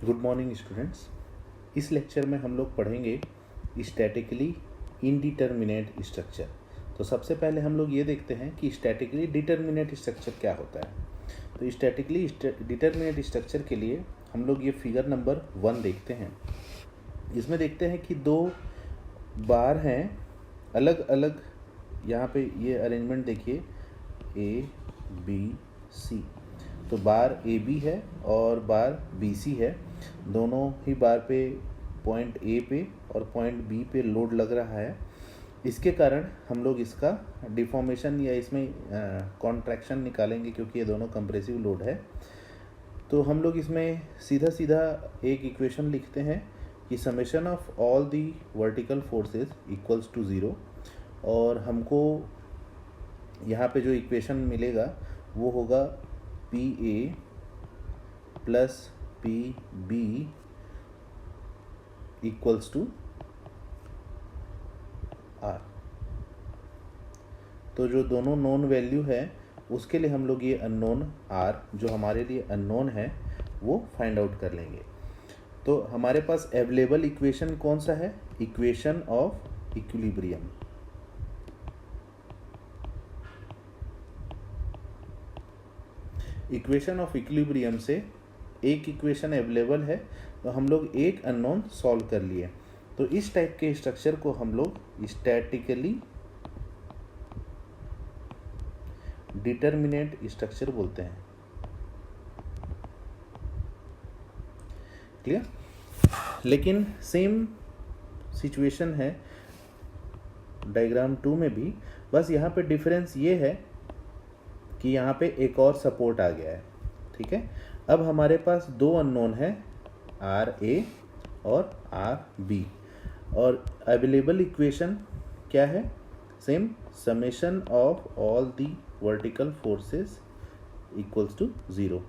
Good morning students. इस lecture में हम लोग पढ़ेंगे स्टैटिकली इनडिटर्मिनेट स्ट्रक्चर। तो सबसे पहले हम लोग ये देखते हैं कि स्टैटिकली डिटर्मिनेट स्ट्रक्चर क्या होता है। तो स्टैटिकली डिटर्मिनेट स्ट्रक्चर के लिए हम लोग ये फिगर नंबर 1 देखते हैं। इसमें देखते हैं कि दो बार हैं अलग अलग। यहाँ पे ये अरेंजमेंट देखिए, ए बी सी। तो बार ए बी है और बार बी सी है। दोनों ही बार पे पॉइंट ए पे और पॉइंट बी पे लोड लग रहा है। इसके कारण हम लोग इसका डिफॉर्मेशन या इसमें कॉन्ट्रैक्शन निकालेंगे, क्योंकि ये दोनों कंप्रेसिव लोड है। तो हम लोग इसमें सीधा सीधा एक इक्वेशन लिखते हैं कि summation of all the vertical forces equals to 0। और हमको यहाँ पे जो इक्वेशन मिलेगा वो होगा P A plus P B equals to R. तो जो दोनों नोन वैल्यू है उसके लिए हम लोग ये अननोन आर, जो हमारे लिए अननोन है, वो फाइंड आउट कर लेंगे। तो हमारे पास अवेलेबल इक्वेशन कौन सा है? Equation of equilibrium. Equation of equilibrium से एक इक्वेशन अवेलेबल है, तो हम लोग एक अननोन सॉल्व कर लिए। तो इस टाइप के स्ट्रक्चर को हम लोग स्टैटिकली डिटर्मिनेट स्ट्रक्चर बोलते हैं। क्लियर? लेकिन सेम सिचुएशन है डायग्राम 2 में भी, बस यहाँ पे डिफरेंस ये है कि यहाँ पे एक और सपोर्ट आ गया है। ठीक है, अब हमारे पास दो अननोन है, आर ए और आर बी। और अवेलेबल इक्वेशन क्या है? Same, summation of all the vertical forces equals to 0।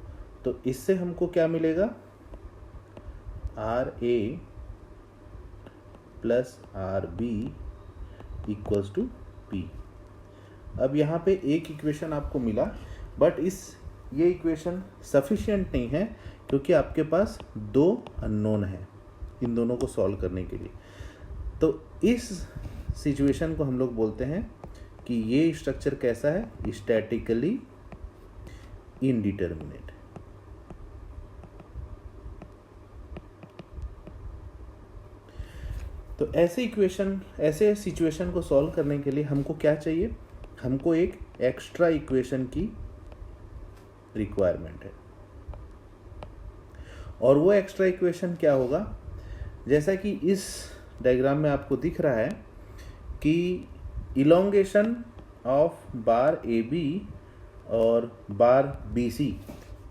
तो इससे हमको क्या मिलेगा? R A plus R B equals to P. अब यहाँ पे एक इक्वेशन आपको मिला, बट ये इक्वेशन सफिशिएंट नहीं है, क्योंकि आपके पास दो अननोन हैं इन दोनों को सॉल्व करने के लिए। तो इस सिचुएशन को हम लोग बोलते हैं कि ये स्ट्रक्चर कैसा है? Statically indeterminate. तो ऐसे सिचुएशन को सॉल्व करने के लिए हमको क्या चाहिए? हमको एक एक्स्ट्रा इक्वेशन की रिक्वायरमेंट है। और वो एक्स्ट्रा इक्वेशन क्या होगा? जैसा कि इस डायग्राम में आपको दिख रहा है कि elongation of bar A B और बार बी सी,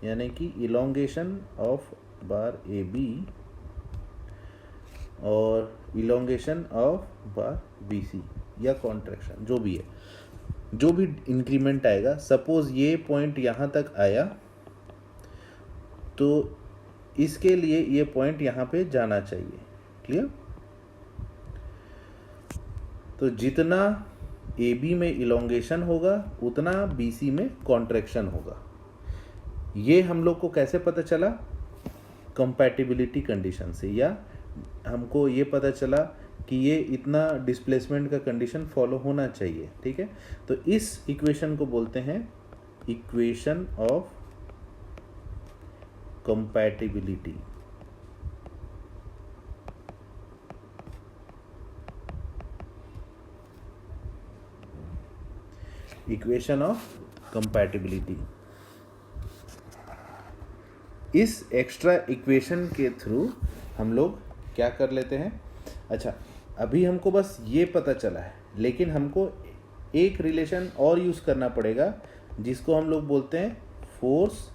यानी कि elongation of bar A B और elongation of bar B C, या कॉन्ट्रैक्शन जो भी है, जो भी इंक्रीमेंट आएगा। सपोज ये पॉइंट यहाँ तक आया, तो इसके लिए ये पॉइंट यहाँ पे जाना चाहिए। क्लियर? तो जितना ए बी में इलोंगेशन होगा उतना बी सी में कॉन्ट्रैक्शन होगा। ये हम लोग को कैसे पता चला? कंपैटिबिलिटी कंडीशन से, या हमको ये पता चला कि ये इतना डिस्प्लेसमेंट का कंडीशन फॉलो होना चाहिए। ठीक है, तो इस इक्वेशन को बोलते हैं equation of compatibility. Equation of compatibility. इस एक्स्ट्रा इक्वेशन के थ्रू हम लोग क्या कर लेते हैं? अच्छा, अभी हमको बस ये पता चला है, लेकिन हमको एक रिलेशन और यूज करना पड़ेगा, जिसको हम लोग बोलते हैं फोर्स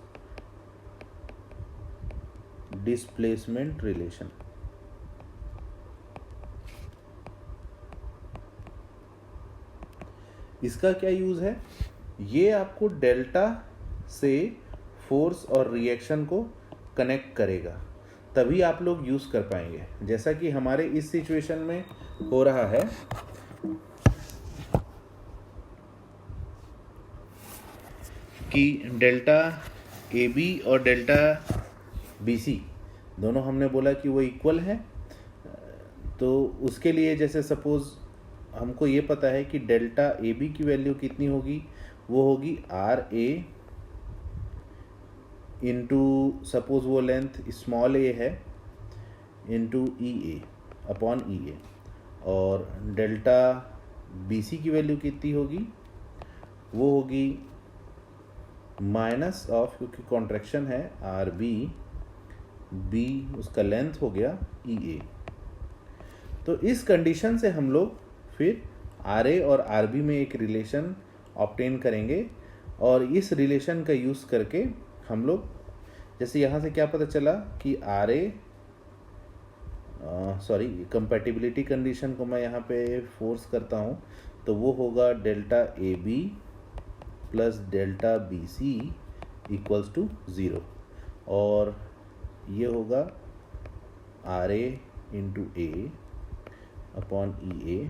डिस्प्लेसमेंट रिलेशन। इसका क्या यूज है? ये आपको डेल्टा से फोर्स और रिएक्शन को कनेक्ट करेगा, तभी आप लोग यूज कर पाएंगे। जैसा कि हमारे इस सिचुएशन में हो रहा है कि डेल्टा ए बी और डेल्टा बी सी दोनों हमने बोला कि वो इक्वल है, तो उसके लिए जैसे सपोज़ हमको ये पता है कि डेल्टा ए बी की वैल्यू कितनी होगी, वो होगी आर ए इंटू सपोज़ वो लेंथ स्मॉल ए है इंटू ई ए अपॉन ई ए, और डेल्टा बी सी की वैल्यू कितनी होगी, वो होगी माइनस ऑफ, क्योंकि कॉन्ट्रैक्शन है आर बी, बी उसका लेंथ हो गया ई ए। तो इस कंडीशन से हम लोग फिर आर ए और आर बी में एक रिलेशन ऑब्टेन करेंगे, और इस रिलेशन का यूज़ करके हम लोग, जैसे यहाँ से क्या पता चला कि आर ए कंपैटिबिलिटी कंडीशन को मैं यहाँ पे फोर्स करता हूँ, तो वो होगा delta A B plus delta B C equals to 0, और ये होगा R A into A upon E A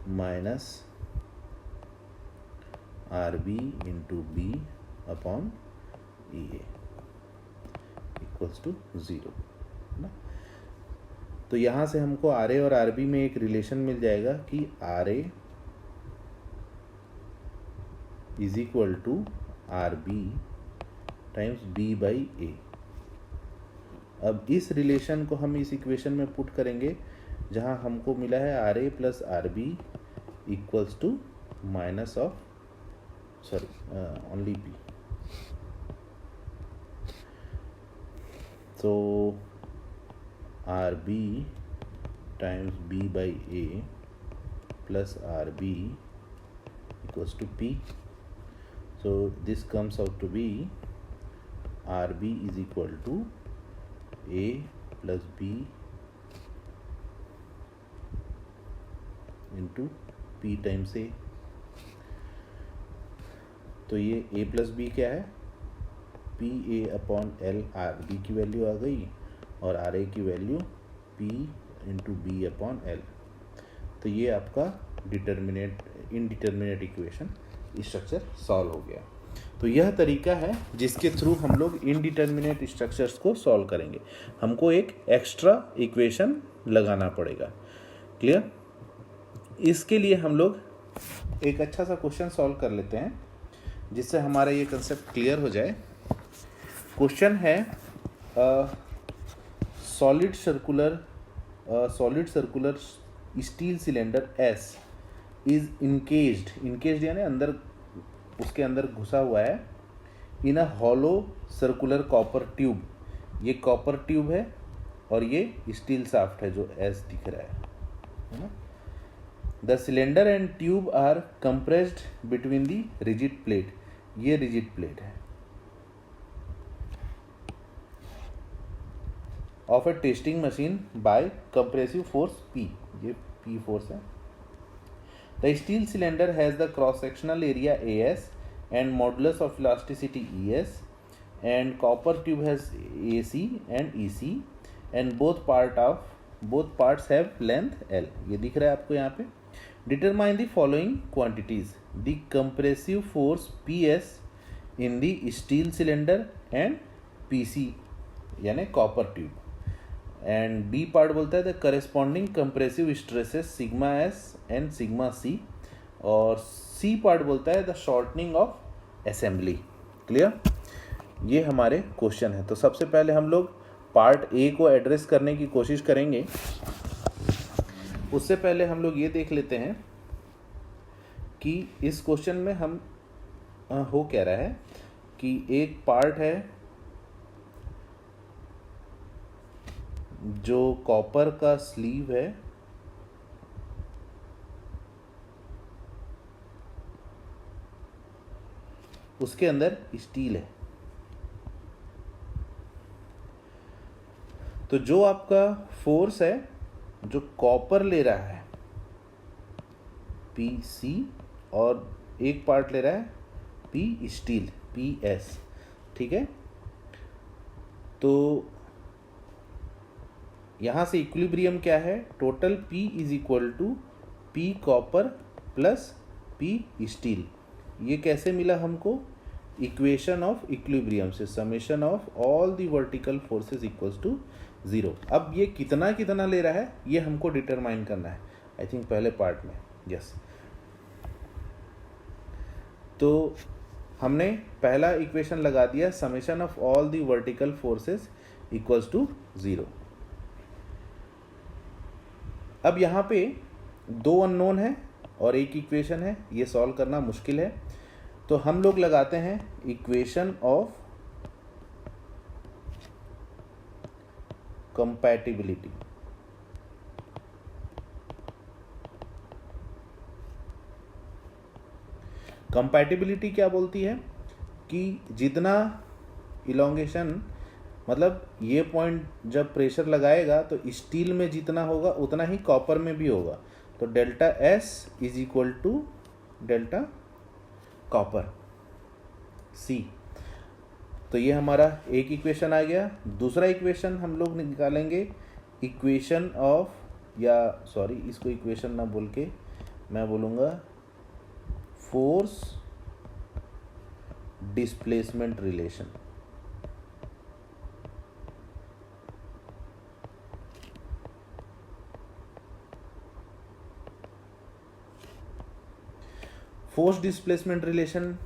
minus R B into B upon E A equals to 0 ना। तो यहाँ से हमको आर ए और आर बी में एक रिलेशन मिल जाएगा कि R A is equal to R B times B by A. अब इस रिलेशन को हम इस इक्वेशन में पुट करेंगे जहाँ हमको मिला है R A plus R B equals to minus of only B. So RB times B by A plus RB equals to P. So this comes out to be RB is equal to A plus B into P times A. तो ये A plus B क्या है, P A upon L R B की value आ गई, और R A की value P into B upon L. तो ये आपका इनडिटर्मिनेट इक्वेशन स्ट्रक्चर सॉल्व हो गया। तो यह तरीका है जिसके थ्रू हम लोग इनडिटर्मिनेट स्ट्रक्चर्स को सॉल्व करेंगे। हमको एक एक्स्ट्रा इक्वेशन लगाना पड़ेगा। क्लियर? इसके लिए हम लोग एक अच्छा सा क्वेश्चन सॉल्व कर लेते हैं जिससे हमारा ये कंसेप्ट क्लियर हो जाए। क्वेश्चन है solid circular steel cylinder S is encased यानी अंदर, उसके अंदर घुसा हुआ है, in a hollow circular copper tube. ये कॉपर ट्यूब है और ये स्टील शाफ्ट है जो एस दिख रहा है ना। The cylinder and tube are compressed between the rigid plate. ये रिजिड प्लेट है of a testing machine by compressive force P, ये P force है। The steel cylinder has the cross sectional area AS and modulus of elasticity ES, and copper tube has AC and EC, and both parts have length L। ये दिख रहा है आपको यहाँ पे। Determine the following quantities: the compressive force PS in the steel cylinder and PC यानी copper tube, and B part बोलता है the corresponding compressive stresses sigma S and sigma C, और सी पार्ट बोलता है the shortening of assembly. Clear? ये हमारे question है। तो सबसे पहले हम लोग पार्ट ए को एड्रेस करने की कोशिश करेंगे। उससे पहले हम लोग ये देख लेते हैं कि इस क्वेश्चन में हम हो क्या रहा है कि एक पार्ट है जो कॉपर का स्लीव है, उसके अंदर स्टील है। तो जो आपका फोर्स है जो कॉपर ले रहा है पी सी, और एक पार्ट ले रहा है पी स्टील पी एस। ठीक है? तो यहाँ से इक्विलिब्रियम क्या है, total P is equal to P copper plus P steel. ये कैसे मिला हमको, इक्वेशन ऑफ इक्विलिब्रियम से summation of all the vertical forces equals to 0। अब ये कितना कितना ले रहा है ये हमको डिटरमाइन करना है, आई थिंक पहले पार्ट में। यस, तो हमने पहला इक्वेशन लगा दिया, summation of all the vertical forces equals to 0। अब यहाँ पे दो अननोन है और एक इक्वेशन है, ये सॉल्व करना मुश्किल है, तो हम लोग लगाते हैं इक्वेशन ऑफ कंपैटिबिलिटी। कंपैटिबिलिटी क्या बोलती है कि जितना इलोंगेशन, मतलब ये पॉइंट जब प्रेशर लगाएगा तो स्टील में जितना होगा उतना ही कॉपर में भी होगा, तो delta S is equal to delta copper C. तो ये हमारा एक इक्वेशन आ गया। दूसरा इक्वेशन हम लोग निकालेंगे इक्वेशन ऑफ, या सॉरी इसको इक्वेशन ना बोल के मैं बोलूँगा force displacement relation. Force displacement relation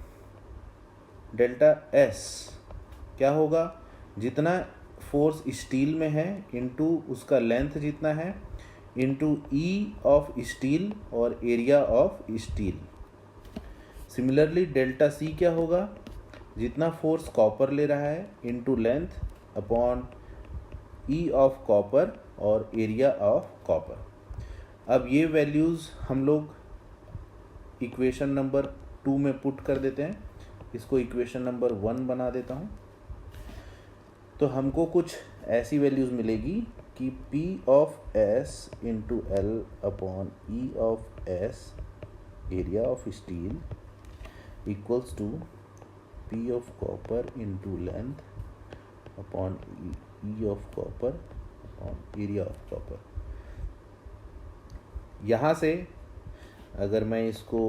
delta S क्या होगा, जितना फोर्स स्टील में है इनटू उसका लेंथ जितना है इनटू ई ऑफ स्टील और area of steel. Similarly delta C क्या होगा, जितना फोर्स कॉपर ले रहा है into length upon E of copper और एरिया ऑफ कॉपर। अब ये वैल्यूज़ हम लोग इक्वेशन नंबर 2 में पुट कर देते हैं, इसको इक्वेशन नंबर 1 बना देता हूँ। तो हमको कुछ ऐसी वैल्यूज़ मिलेगी कि P of S into L upon E of S area of steel equals to P of copper into length upon E of copper upon area of copper. यहाँ से अगर मैं इसको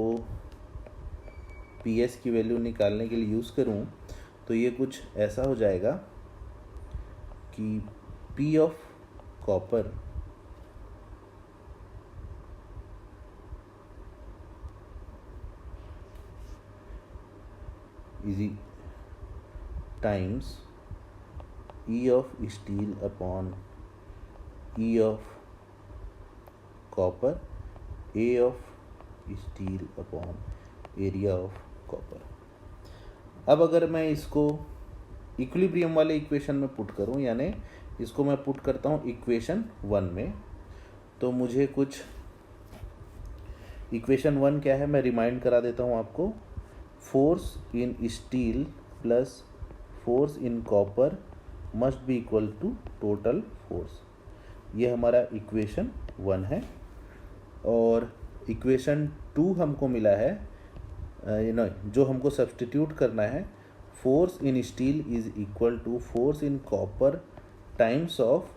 PS की वैल्यू निकालने के लिए यूज़ करूँ तो ये कुछ ऐसा हो जाएगा कि P of copper is times E of steel upon E of copper A of steel upon area of copper. अब अगर मैं इसको इक्विलिब्रियम वाले इक्वेशन में पुट करूं, यानी इसको मैं पुट करता हूं इक्वेशन 1 में, तो मुझे कुछ इक्वेशन 1 क्या है मैं रिमाइंड करा देता हूं आपको। Force in steel plus force in copper must be equal to total force. ये हमारा इक्वेशन 1 है। और इक्वेशन 2 हमको मिला है, जो हमको सब्सटीट्यूट करना है, force in steel is equal to force in copper times of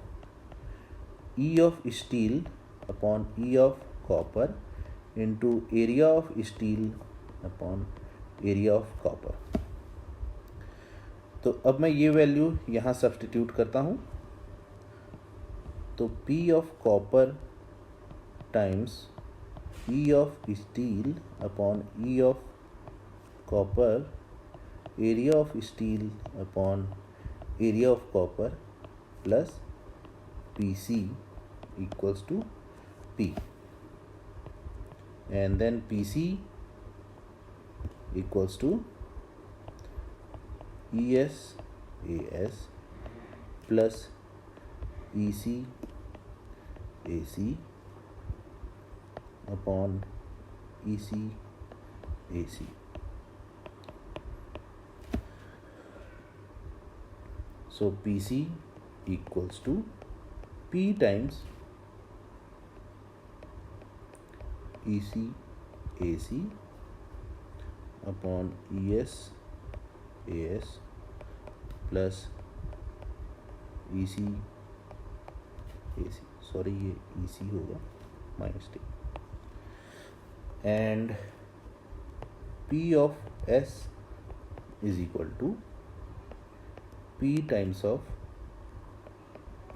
E of steel upon E of copper into area of steel upon area of copper. तो अब मैं ये वैल्यू यहाँ सब्सटीट्यूट करता हूँ, तो P of copper times E of steel upon E of copper area of steel upon area of copper plus PC equals to P, and then PC equals to ES AS plus EC AC upon EC AC. So PC equals to P times EC AC upon ES AS plus EC AC, sorry ये EC होगा, my mistake, and P of S is equal to P times of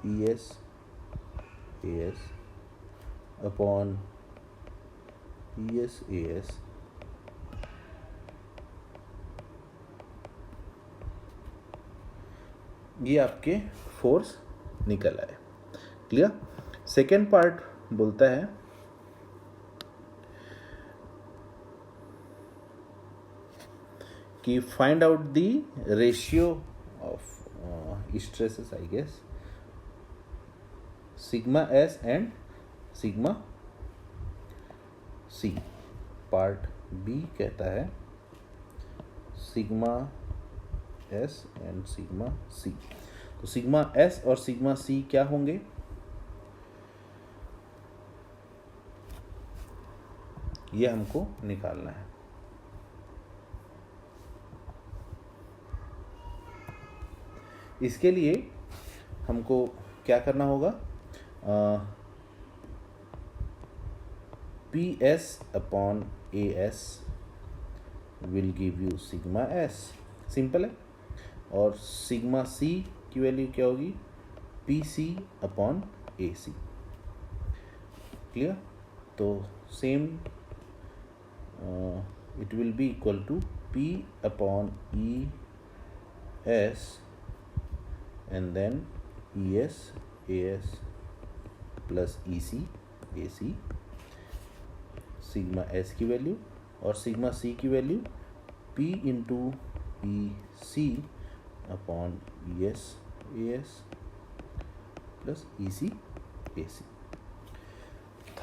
ES AS upon ES AS ये आपके force निकल आए। Clear. Second part बोलता है कि find out the ratio of stresses, I guess, sigma S and sigma C। Part B कहता है sigma S and sigma C। तो सिग्मा S और सिग्मा C क्या होंगे? ये हमको निकालना है। इसके लिए हमको क्या करना होगा? PS upon AS will give you sigma S, simple है। और सिग्मा C की वैल्यू क्या होगी? PC upon AC। क्लियर। तो same it will be equal to P upon ES and then ES AS plus EC AC, sigma S की वैल्यू और सिग्मा C की वैल्यू P into PC upon ES AS plus EC AC।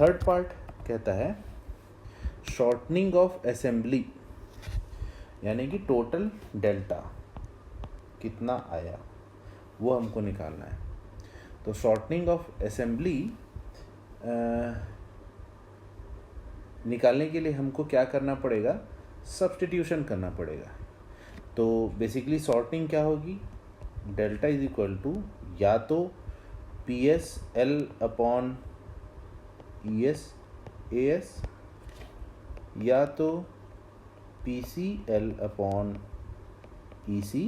Third part कहता है shortening of assembly, यानी कि total delta कितना आया वो हमको निकालना है। तो शॉर्टनिंग ऑफ असेंबली निकालने के लिए हमको क्या करना पड़ेगा? सब्स्टिट्यूशन करना पड़ेगा। तो बेसिकली शॉर्टनिंग क्या होगी? डेल्टा इज इक्वल टू या तो PS L upon ES AS या तो PC L upon EC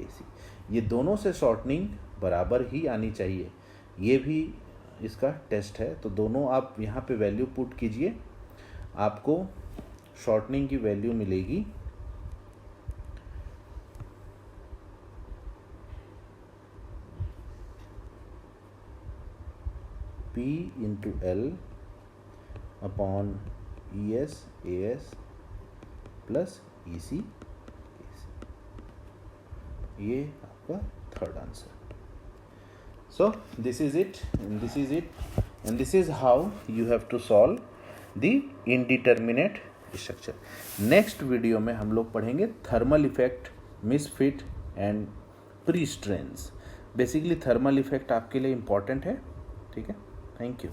AC। ये दोनों से शॉर्टनिंग बराबर ही आनी चाहिए। ये भी इसका टेस्ट है। तो दोनों आप यहाँ पे वैल्यू पुट कीजिए, आपको शॉर्टनिंग की वैल्यू मिलेगी P into L upon ES AS plus EC AC। ये आपका third answer. So this is it, and this is how you have to solve the indeterminate structure। Next video में हम लोग पढ़ेंगे thermal effect, misfit and pre strains. Basically thermal effect आपके लिए important है। ठीक है, थैंक यू।